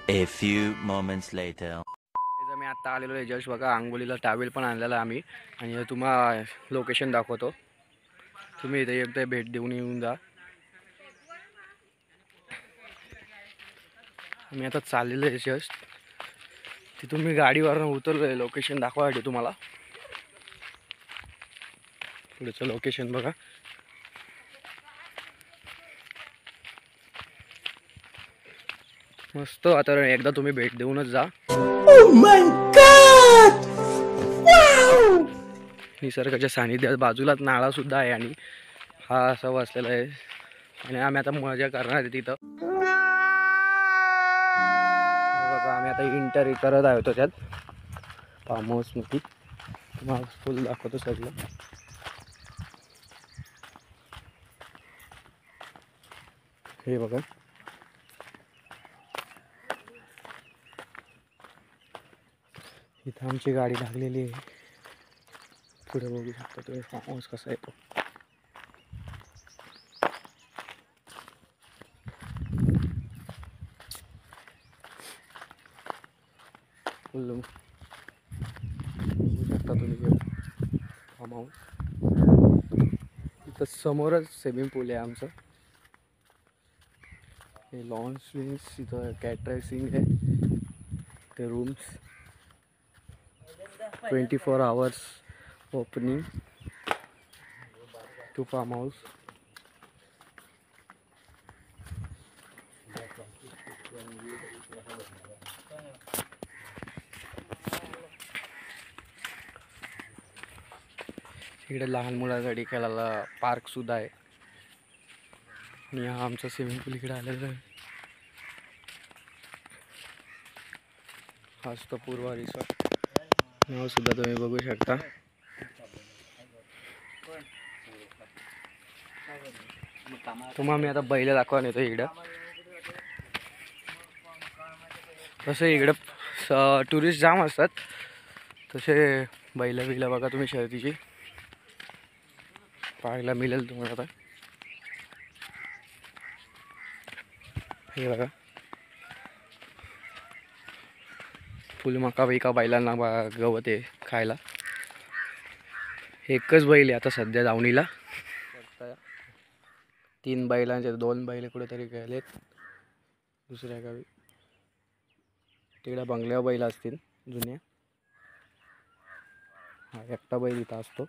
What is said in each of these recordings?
A few moments later. मी आता आलेलो आहे जस्ट बघा आंघोळीला टॅवेल पण आणलेला आम्ही आणि तुम्हाला लोकेशन दाखवतो. तुम्ही इथे एकदा भेट देऊन येऊन जा. मी आता चाललेलो आहे जस्ट तिथून मी गाडीवरून उतरलो आहे. लोकेशन दाखवायसाठी तुम्हाला पुढचं लोकेशन बघा. मस्त वातावरण एकदा तुम्ही भेट देऊनच जा. Oh my God! Wow! निसर्गाच्या सानिध्यात बाजूलाच नाळा सुद्धा आहे आणि हा असा वसलेला आहे आणि आम्ही आता मजा करणार आहे तिथं. बघा आम्ही आता एंटर करत आहोत त्यात फार्म हाऊसमध्ये. तुम्हाला फुल दाखवतो सगळं. हे बघा इथं आमची गाडी लागलेली आहे. पुढे बघू शकता तुम्ही फार्म हाऊस कसा आहे तो. फुल बघू शकता तुम्ही फार्म हाऊस. इथं समोरच स्विमिंग पूल आहे आमचं. हे लॉन स्विंग्स इथं कॅट रेसिंग आहे. ते rooms 24 hours opening to farm house. इकडे लहान मुलांसाठी खेळायला पार्क सुद्धा आहे आणि हा आमचा स्विमिंग पूल इकडे आलेला आहे. हाच तो पूर्वा रिसॉर्ट नाव सुद्धा तुम्ही बघू शकता. तुम्हाला मी आता बैल दाखवून येतो इकडं. तसे इकडं टुरिस्ट जाम असतात. तसे बैल बघा तुम्ही शर्यतीची पाहायला मिळेल तुम्हाला. आता हे बघा फुल मका बिका बैलांना गवत आहे खायला. एकच बैल आहे आता सध्या दावणीला. 3 बैलांचे 2 बैल कुठेतरी गेलेत दुसऱ्या गावी. तिकडे बंगल्यावर बैल असतील जुन्या. हा एकटा बैल इथं असतो.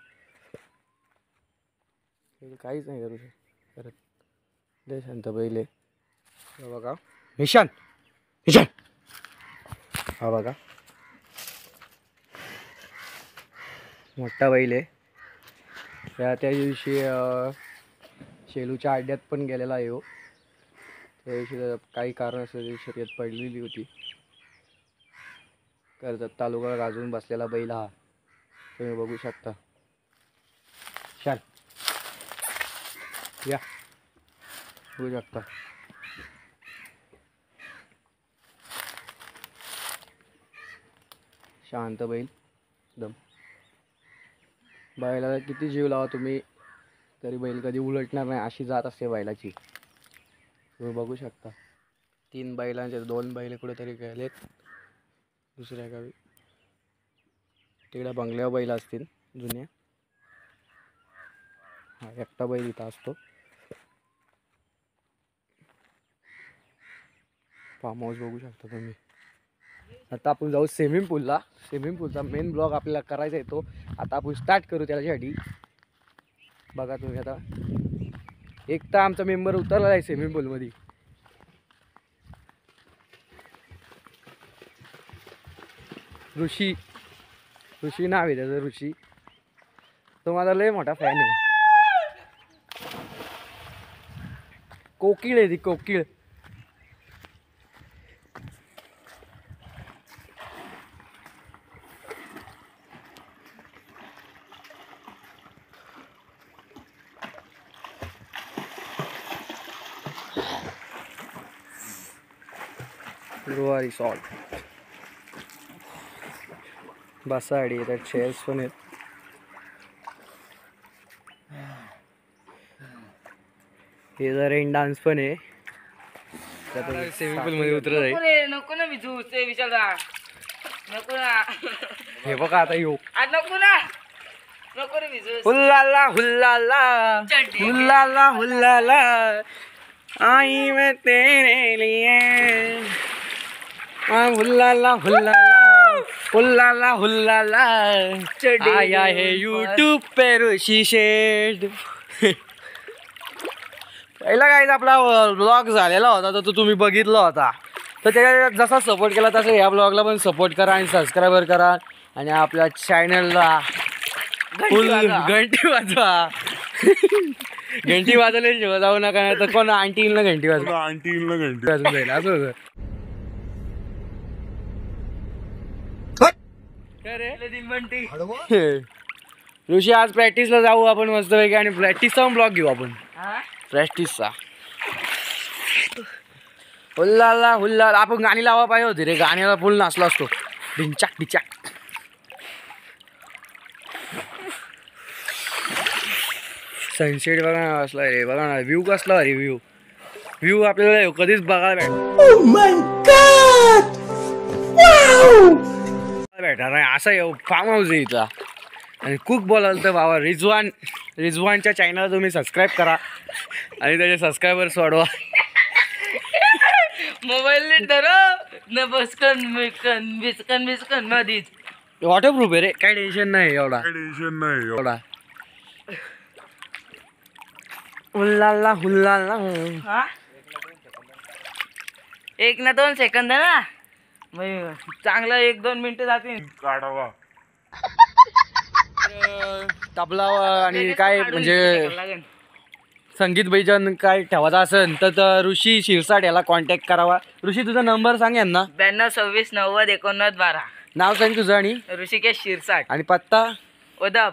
काहीच नाही करू करत. लय शांत बैल आहे. बघा निशान निशान. हा बघा मोठा बैल आहे. त्या दिवशी शेलूच्या अड्ड्यात पण गेलेला आहे हो. त्या दिवशी काही कारणास्तव शर्यत पडलेली होती. कर्जत तालुका गाजून बसलेला बैल हा तुम्ही बघू शकता. शान या बघू शकता. शांत बैल एकदम. बैलाला किती जीव लावा तुम्ही तरी बैल कधी उलटणार नाही अशी जात असते बैलाची. तुम्ही बघू शकता. 3 बैलांचे 2 बैल कुठेतरी गेलेत दुसऱ्या गावी. तिकडे बंगल्यावर बैल असतील जुन्या. हा एकटा बैल इथं असतो. फार्म हाऊस बघू शकता तुम्ही. आता आपण जाऊ स्विमिंग पूलला. स्विमिंग पूलचा मेन ब्लॉग आपल्याला करायचा आहे तो आता आपण स्टार्ट करू. त्याच्यासाठी बघा तुम्ही आता एक तर आमचा मेंबर उतरला आहे स्विमिंग पूलमध्ये. ऋषी ऋषी नाव आहे त्याचं. ऋषी तो माझा लय मोठा फॅन आहे. कोकिळ आहे ती कोकिळ. गोवा रिसॉर्ट बसाडी त्यात चेअर्स पण आहेत. हे जर रेन डान्स पण आहे. स्विमिंग पूल मध्ये उतरत आहे. नको ना भिजू ते विचारला नको ना हे बघा आता येऊ नको ना नको रे भिजू हुल्लाला हुल्लाला हुल्लाला हुल्लाला आई मैं तेरे लिए हुल्लाला हुल्लाला हुल्लाला हुल्लाला आया है यूट्यूब पे ऋषी शेड. पहिला काय आपला ब्लॉग झालेला होता तर तो तुम्ही बघितला होता तर त्याला जसा सपोर्ट केला तसं या ब्लॉगला पण सपोर्ट करा आणि सबस्क्राईबर करा आणि आपल्या चॅनलला फुल घंटी वाजवा. घंटी वाजवले जाऊ नका नाही तर कोण आंटी ना घंटी वाजून जाईल असं होतं. ऋषी आज प्रॅक्टिसला जाऊ आपण मस्तपैकी आणि प्रॅक्टिसचा पण ब्लॉग घेऊ आपण. प्रॅक्टिसचा हुल्लाला हुल्लाला आपण गाणी लावा पाहिजे होती रे. गाण्याला फुल नाचला असतो डिंचाक डिचाक. सनसेट बघा ना असला रे. बघा ना व्ह्यू कसला रे. व्ह्यू आपल्याला कधीच बघायला भेटणार नाही असा फार्म हाऊस आहे इथला. आणि कुक बोलाल तर बाबा रिजवानच्या चॅनलला तुम्ही सबस्क्राईब करा आणि त्याचे सबस्क्रायबर्स वाढवा. मोबाईल धर न बसकन बिस्कन मधीच वॉटरप्रूफ आहे रे. काय टेन्शन नाही एवढा. हुल्लाला हुल्लाला. हा 1 ना 2 सेकंद ना चांगलं 1-2 मिनिटं जातील काढावा. तबला आणि काय म्हणजे संगीत भजन काय ठेवायचं असेल तर ऋषी शिरसाट याला कॉन्टॅक्ट करावा. ऋषी तुझा नंबर सांग यांना. 92 26 90 89 12. नाव सांग तुझं आणि ऋषिकेश शिरसाट आणि पत्ता उदप.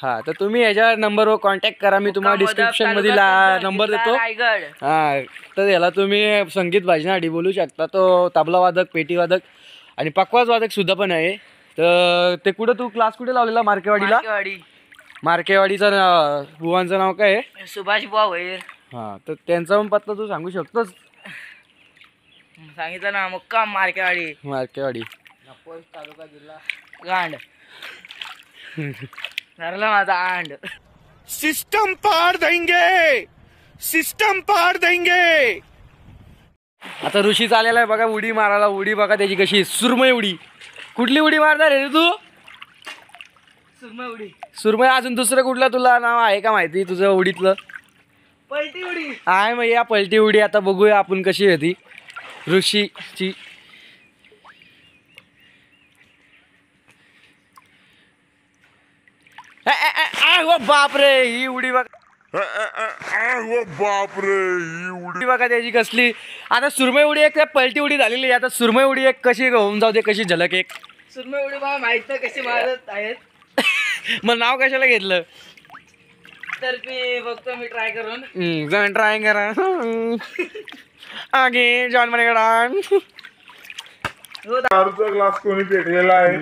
हा तर तुम्ही याच्या नंबरवर कॉन्टॅक्ट करा. मी तुम्हाला डिस्क्रिप्शन मध्ये नंबर देतो. रायगड. हा तर याला तुम्ही संगीत भजनासाठी बोलू शकता. तो तबला वादक पेटी वादक आणि पकवाज वादक सुद्धा पण आहे. तर ते कुठं तू क्लास कुठे लावलेला. मार्केवाडीला. मार्केवाडीचं बुवांचं नाव काय आहे. सुभाष बुवा होईल. हा तर त्यांचा पण पत्ता तू सांगू शकतोस. सांगितलं ना मुक्काम मार्केवाडी. मार्केवाडी तालुका जिल्हा गांड. धरला माझा आंड. सिस्टम पार देंगे. आता ऋषी चाललेला आहे बघा उडी मारायला. उडी बघा त्याची कशी सुरमई उडी. कुठली उडी मारणार आहे तू. सुरमई उडी. सुरमई. अजून दुसरं कुठलं तुला नाव आहे का माहिती तुझं उडीतलं. पलटी उडी आहे मग या पलटी उडी. आता बघूया आपण कशी होती ऋषीची. बापरे ही उडी बघ. उडी बघा त्याची कसली. आता सुरमई उडी एक पलटी उडी झालेली. आता सुरमई उडी एक कशी होऊन जाऊ दे. कशी झलक एक. सुरमई उडी मला माहित नाही कशी मारत आहेत. मग नाव कशाला घेतलं. तर मी बघतो मी ट्राय करून. ट्राय करा. आगे जॉन मनेकडा. ग्लास कोणी फेकलेला आहे.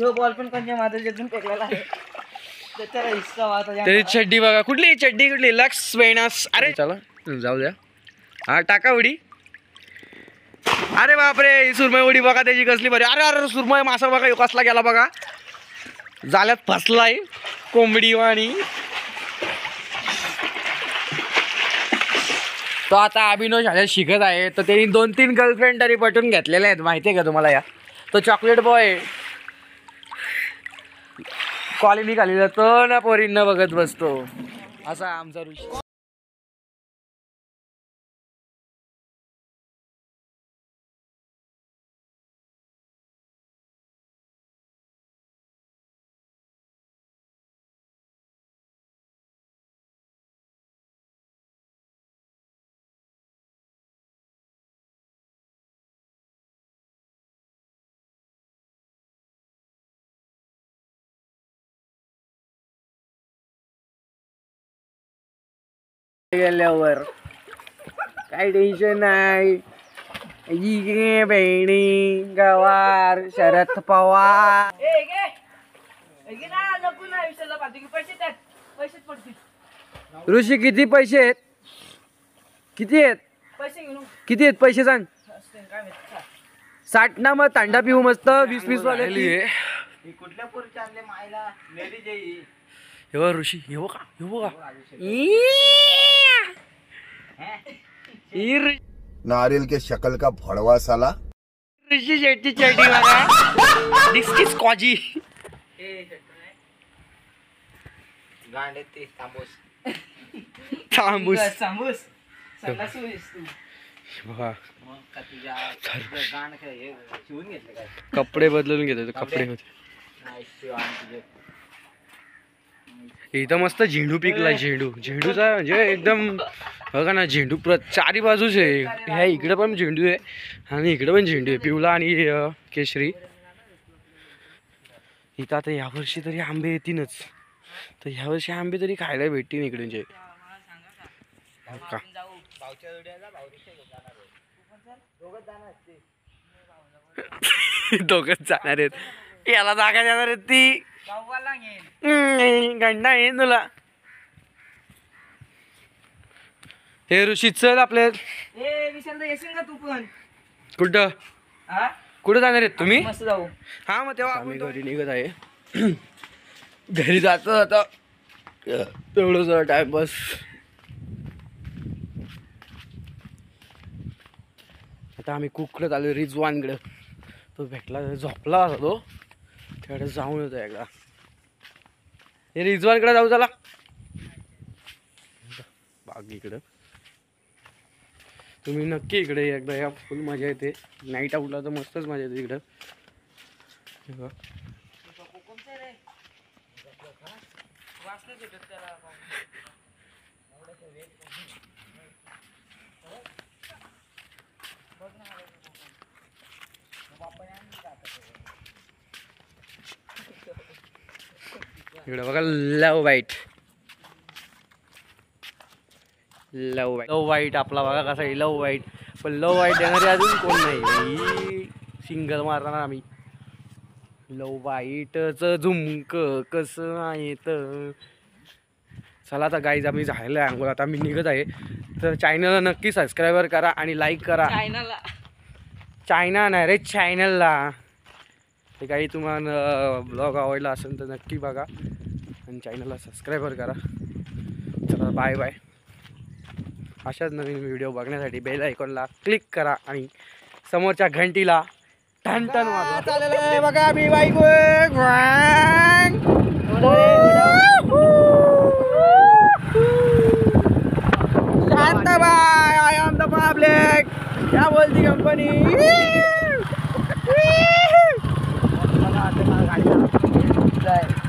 यो बॉल पण कोणत्या माझ्यातून फेकलेला आहे. त्याचा हिस्सा वाहता. त्याची चड्डी बघा. कुठली चड्डी कुठली. लक्स वेनस. अरे चला जाऊ द्या. हा टाका उडी. अरे बापरे ही सुरमई उडी बघा त्याची कसली बरी. अरे अरे सुरमई मासा बघा कसला गेला बघा. जाल्यात फसलाय कोंबडी वाणी. तो आता अभिनव शाळेत शिकत आहे. तर त्यांनी 2-3 गर्लफ्रेंड तरी पटून घेतलेल्या आहेत. माहिती आहे का तुम्हाला. या तो चॉकलेट बॉय कॉलनी खाली जातो ना पोरींना बघत बसतो. असा आमचा ऋषी. गेल्यावर काय टेन्शन नाही. बहिणी गवार शरद पवार. ऋषी किती पैसे आहेत. किती आहेत. पैसे घेऊन किती आहेत पैसे सांग. काय माहिती 60 ना, मग तांडा पिऊ मस्त 20-20 वाले. ही कुठल्या पोरीचे आणले मायला नेली जाई. हे बघ ऋषी, हे बघा हे बघा. नारियल के शक्ल का भड़वा साला. ऋषी शेट्टी चड्डी बघा. डिस्किस कॉजी. गांडे ते तांबूस तांबूस. तांबूस सल्लासू तू बघा मग का तुझ्या गाण काय हे शिवून घेतले काय कपडे बदलून घेतो कपडे होते. नाही शिवान तुझे इथं मस्त झेंडू पिकला. झेंडूचा म्हणजे एकदम बघा ना, झेंडू चारी बाजूच आहे. ह्या इकडे पण झेंडू आहे आणि इकडे पण झेंडू आहे, पिवळा आणि केशरी. इथं आता यावर्षी तरी आंबे येतीलच, तर ह्यावर्षी आंबे तरी खायला भेटतील इकडे. का दोघच जाणार आहेत. याला जागा जाणार आहेत ती गंडा येईन तुला. हे ऋषी चल आपले. ए विशाल येशील का तू पण. कुठं हा कुठं जाणार आहेत तुम्ही. मस्त जाऊ. हा मग तेव्हा आम्ही घरी निघत आहे. घरी जातो आता तेवढं जरा टाइमपास. आता आम्ही कुकडं आलो रिजवानकडं. तो भेटला झोपला होता तो, त्याकडे जाऊन येतो एकदा. हे रिजवानकडे जाऊ चला. बागीकडं तुम्ही नक्की इकडे एकदा या, फुल मजा येते. नाईट आउटला तर मस्तच मजा येते इकडं. इकडे बघा लव वाईट. लव वाईट आपला बघा कसा आहे लव वाईट. पण लव वाईट देणारे अजून कोण नाही. सिंगल मारणार आम्ही. लव वाईटचं झुमक कसं आहे तर. चला आता गाईज आम्ही झालेलं आहे अंघोळ. आता आम्ही निघत आहे. तर चॅनलला नक्की सबस्क्राईबर करा आणि लाईक करा. चायना नाही रे, चॅनलला. ते काही तुम्हाला ब्लॉग आवडला असेल तर नक्की बघा आणि चॅनलला सबस्क्राईबर करा. चला बाय बाय. अशाच नवीन व्हिडिओ बघण्यासाठी बेल आयकॉनला क्लिक करा आणि समोरच्या घंटीला ठणठण वाजवा. चालेल आहे बघा मी बाईक. शांत bye. I am the public. क्या बोलती कंपनी.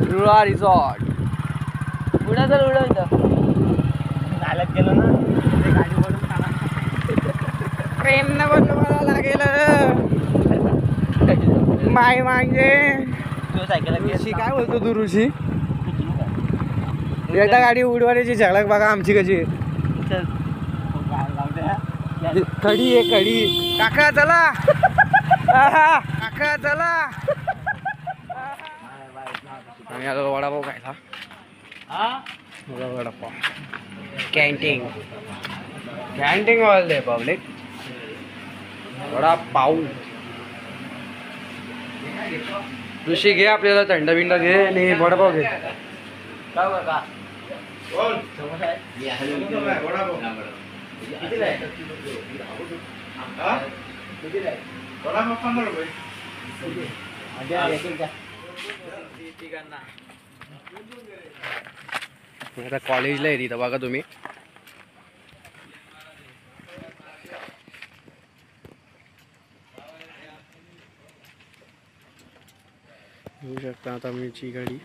रुळा रिसॉर्ट पुढे जर उडवतं चालत गेलो ना, ते गाडीवरून ट्रेननं बनवायला लागेल. माय मागे ऋषी काय बोलतो तू. ऋषी एकदा गाडी उडवायची झलक बघा आमची कशी. खडी आहे खडी. काका चला. काका चला. आम्ही आलो वडापाव खायला. वडापाव कॅन्टीन वाले पब्लिक. वडापाव. ऋषी घे आपल्याला थंड बिंड घे आणि वडापाव घे. आता कॉलेजला आहे तिथं बघा तुम्ही. होऊ शकता आता आमची गाडी